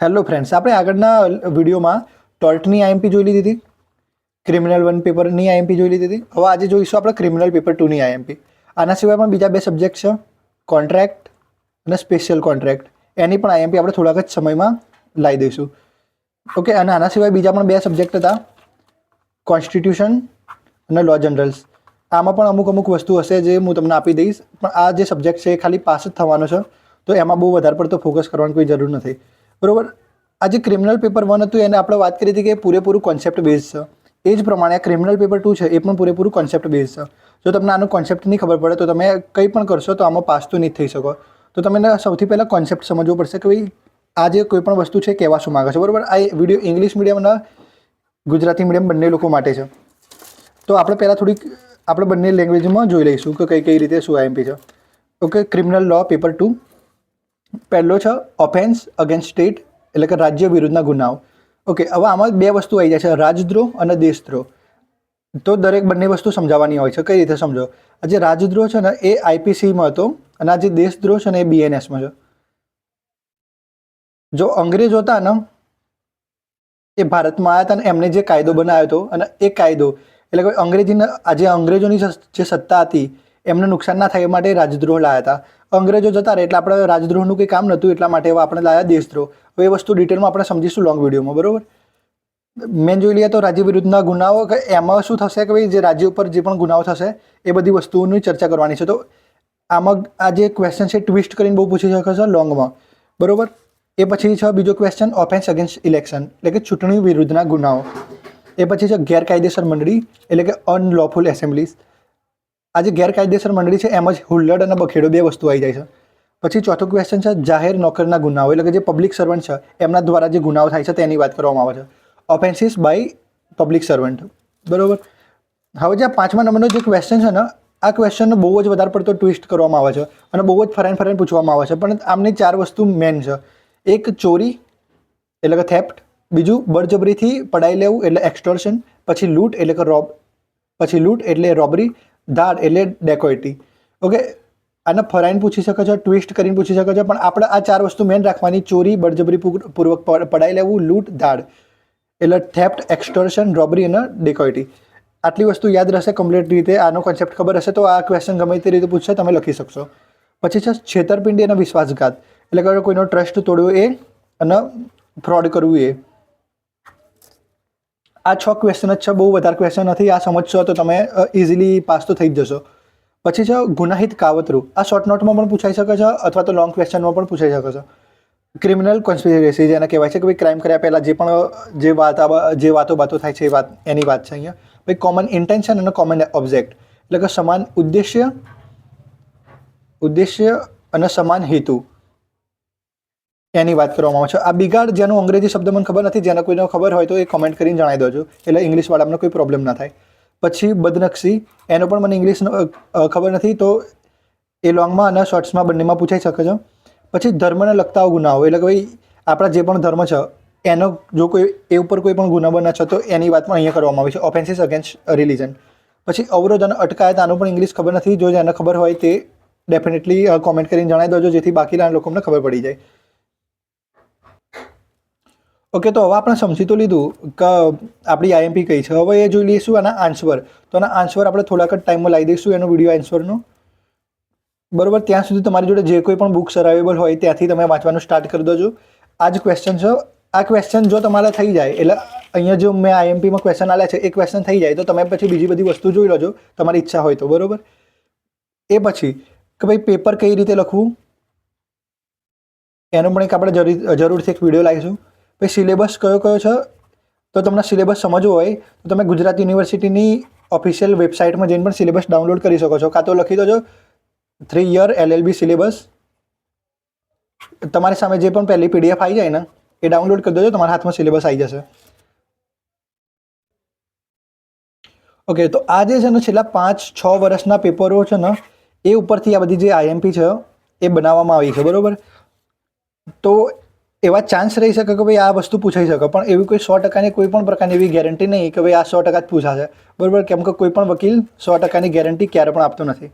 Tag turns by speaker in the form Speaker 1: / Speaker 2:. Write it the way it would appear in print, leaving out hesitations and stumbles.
Speaker 1: Hello friends, આપણે આગળના વિડીયોમાં ટોર્ટની આઈએમપી જોઈ લીધી હતી, ક્રિમિનલ 1 પેપરની આઈએમપી જોઈ લીધી હતી. હવે આજે જોઈશું આપણે ક્રિમિનલ પેપર 2ની આઈએમપી. આના સિવાય પણ બીજા બે સબ્જેક્ટ છે, કોન્ટ્રાક્ટ અને સ્પેશિયલ કોન્ટ્રાક્ટ. એની પણ આઈએમપી આપણે થોડાક જ સમયમાં લાવી દઈશું. ઓકે, અને આના સિવાય બીજા પણ બે સબ્જેક્ટ હતા, કોન્સ્ટિટ્યુશન અને લો જનરલ્સ. આમાં પણ અમુક વસ્તુ હશે જે હું તમને આપી દઈશ, પણ આ જે સબ્જેક્ટ છે એ ખાલી પાસ જ થવાનો છે, તો એમાં બહુ વધારે પડતો ફોકસ કરવાની કોઈ જરૂર નથી. બરોબર. આ જે ક્રિમિનલ પેપર 1 હતું એને આપણે વાત કરી હતી કે પૂરેપૂરું કોન્સેપ્ટ બેઝ છે. એ જ પ્રમાણે આ ક્રિમિનલ પેપર 2 છે એ પણ પૂરેપૂરું કોન્સેપ્ટ બેઝ છે. જો તમને આનો કોન્સેપ્ટ નહીં ખબર પડે તો તમે કંઈ પણ કરશો તો આમાં પાસ તો નહીં થઈ શકો. તો તમને સૌથી પહેલાં કોન્સેપ્ટ સમજવો પડશે કે ભાઈ આ જે કોઈ પણ વસ્તુ છે કહેવા શું માગે છે. બરાબર. આ વિડીયો ઇંગ્લિશ મીડિયમના ગુજરાતી મીડિયમ બંને લોકો માટે છે. તો આપણે પહેલાં થોડીક આપણે બંને લેંગ્વેજમાં જોઈ લઈશું કે કઈ રીતે શું આઈએમપી છે. ઓકે, ક્રિમિનલ લો પેપર 2 પહેલો છે ઓફેન્સ અગેન્સ્ટ સ્ટેટ, એટલે કે રાજ્ય વિરુદ્ધના ગુનાઓ. ઓકે, હવે આમાં બે વસ્તુ આવી જાય છે, રાજદ્રોહ અને દેશદ્રોહ. તો દરેક બંને વસ્તુ સમજાવવાની હોય છે. કઈ રીતે સમજો? આ જે રાજદ્રોહ છે ને એ આઈપીસીમાં હતો અને આ જે દેશદ્રોહ છે ને એ બીએનએસમાં છે. જો અંગ્રેજો હતા ને એ ભારતમાં આવ્યા હતા અને એમને જે કાયદો બનાવ્યો હતો અને એ કાયદો એટલે કે આજે અંગ્રેજોની જે સત્તા હતી એમને નુકસાન ના થાય એ માટે રાજદ્રોહ લાવ્યા હતા. અંગ્રેજો જતા રહે એટલે આપણે રાજદ્રોહનું કંઈ કામ નહોતું, એટલા માટે આપણે લાવ્યા દેશદ્રોહ. હવે એ વસ્તુ ડિટેલમાં આપણે સમજીશું લોંગ વિડીયોમાં. બરોબર. મેન જોઈ લઈએ તો રાજ્ય વિરુદ્ધના ગુનાઓ, એમાં શું થશે કે ભાઈ જે રાજ્ય ઉપર જે પણ ગુનાઓ થશે એ બધી વસ્તુઓની ચર્ચા કરવાની છે. તો આમાં આ જે ક્વેશ્ચન છે ટ્વિસ્ટ કરીને બહુ પૂછી શકે છે લોંગમાં. બરોબર. એ પછી છે બીજો ક્વેશ્ચન ઓફેન્સ અગેન્સ્ટ ઇલેક્શન, એટલે કે ચૂંટણી વિરુદ્ધના ગુનાઓ. એ પછી છે ગેરકાયદેસર મંડળી, એટલે કે અનલોફુલ એસેમ્બલીઝ. આ જે ગેરકાયદેસર મંડળી છે એમાં જ હુલ્લડ અને બખેડો બે વસ્તુ આવી જાય છે. પછી ચોથો ક્વેશ્ચન છે જાહેર નોકરના ગુનાઓ, એટલે કે જે પબ્લિક સર્વન્ટ છે એમના દ્વારા જે ગુનાઓ થાય છે તેની વાત કરવામાં આવે છે. Offences by public servant. બરોબર. હવે જે પાંચમા નંબરનો જે ક્વેશ્ચન છે ને આ ક્વેશ્ચનનો બહુ જ વધારે પડતો ટ્વિસ્ટ કરવામાં આવે છે અને બહુ જ ફરાઈને પૂછવામાં આવે છે, પણ આમની ચાર વસ્તુ મેન છે. એક ચોરી એટલે કે થેફ્ટ, બીજું બળજબરીથી પડાઈ લેવું એટલે એક્સટોર્શન, પછી લૂંટ એટલે રોબરી, ધાડ એટલે ડેકોઇટી. ઓકે, આને ફરાઈને પૂછી શકે છે, ટ્વિસ્ટ કરીને પૂછી શકે છે, પણ આપણે આ ચાર વસ્તુ મેન રાખવાની: ચોરી, બળજબરી પૂર્વક પડાઈ લેવું, લૂંટ, ધાડ એટલે થેફ્ટ, એક્સટોર્શન, રોબરી અને ડેકોઇટી. આટલી વસ્તુ યાદ રહેશે કમ્પ્લીટ રીતે, આનો કોન્સેપ્ટ ખબર હશે તો આ ક્વેશ્ચન ગમે તે રીતે પૂછશે તમે લખી શકશો. પછી છે છેતરપિંડી અને વિશ્વાસઘાત, એટલે કે કોઈનો ટ્રસ્ટ તોડવો એ અને ફ્રોડ કરવું એ. આ 6 ક્વેશ્ચન જ છે, બહુ વધારે ક્વેશ્ચન નથી. આ સમજશો તો તમે ઇઝીલી પાસ તો થઈ જ જશો. પછી છે ગુનાહિત કાવતરું. આ શોર્ટ નોટમાં પણ પૂછાઈ શકે છે અથવા તો લોંગ ક્વેશ્ચનમાં પણ પૂછાઈ શકે છે. ક્રિમિનલ કોન્સ્પિરસી જેને કહેવાય છે કે ભાઈ ક્રાઇમ કર્યા પહેલાં જે વાતો થાય છે એની વાત છે અહીંયા. ભાઈ કોમન ઇન્ટેન્શન અને કોમન ઓબ્જેક્ટ, એટલે કે સમાન ઉદ્દેશ્ય અને સમાન હેતુ એની વાત કરવામાં આવે છે. આ બિગાડ, જેનો અંગ્રેજી શબ્દ મને ખબર નથી, જેને કોઈને ખબર હોય તો એ કમેન્ટ કરીને જણાવી દેજો, એટલે ઇંગ્લિશવાળાને કોઈ પ્રોબ્લેમ ના થાય. પછી બદનક્ષી, એનો પણ મને ઇંગ્લિશ ખબર નથી, તો એ લોંગમાં અને શોર્ટ્સમાં બંનેમાં પૂછાઈ શકે છે. પછી ધર્મને લગતા ગુનાઓ, એટલે કે ભાઈ આપણા જે પણ ધર્મ છે એનો જો કોઈ એ ઉપર કોઈ પણ ગુના બને છે તો એની વાત પણ અહીંયા કરવામાં આવી છે, ઓફેન્સીસ અગેન્સ્ટ રિલિજન. પછી અવરોધ અને અટકાયત, આનો પણ ઇંગ્લિશ ખબર નથી, જો જેને ખબર હોય તે ડેફિનેટલી કોમેન્ટ કરીને જણાવી દેજો, જેથી બાકીના લોકોને ખબર પડી જાય. ઓકે, તો હવે આપણે સમજી તો લીધું કે આપણી આઈએમપી કઈ છે. હવે એ જોઈ લઈશું આના આન્સર. તો આના આન્સર આપણે થોડાક જ ટાઈમમાં લાવી દઈશું એનો વિડીયો આન્સરનો. બરોબર. ત્યાં સુધી તમારી જોડે જે કોઈ પણ બુક્સ અવેલેબલ હોય ત્યાંથી તમે વાંચવાનું સ્ટાર્ટ કરી દેજો. આ જ ક્વેશ્ચન છે. આ ક્વેશ્ચન જો તમારે થઈ જાય, એટલે અહીંયા જો મેં આઈએમપીમાં ક્વેશ્ચન આલ્યા છે એ ક્વેશ્ચન થઈ જાય તો તમે પછી બીજી બધી વસ્તુ જોઈ લેજો તમારી ઈચ્છા હોય તો. બરોબર. એ પછી કે ભાઈ પેપર કઈ રીતે લખવું એનો પણ એક આપણે જરૂરથી એક વિડીયો લાવીશું. પછી સિલેબસ કયો છે, તો તમને સિલેબસ સમજવો હોય તો તમે ગુજરાત યુનિવર્સિટીની ઓફિશિયલ વેબસાઇટમાં જઈને પણ સિલેબસ ડાઉનલોડ કરી શકો છો, કાં તો લખી દેજો 3 યર LLB સિલેબસ. તમારી સામે જે પણ પહેલી PDF આવી જાય ને એ ડાઉનલોડ કરી દેજો, તમારા હાથમાં સિલેબસ આવી જશે. ઓકે, તો આ જે છે ને છેલ્લા 5-6 વર્ષના પેપરો છે ને એ ઉપરથી આ બધી જે આઈએમપી છે એ બનાવવામાં આવી છે. બરોબર. તો એવા ચાન્સ રહી શકે કે ભાઈ આ વસ્તુ પૂછાઈ શકે, પણ એવી કોઈ 100%ની કોઈ પણ પ્રકારની એવી ગેરંટી નહીં કે ભાઈ આ 100% જ પૂછાશે. બરાબર. કેમ કે કોઈ પણ વકીલ 100%ની ગેરંટી ક્યારે પણ આપતો નથી.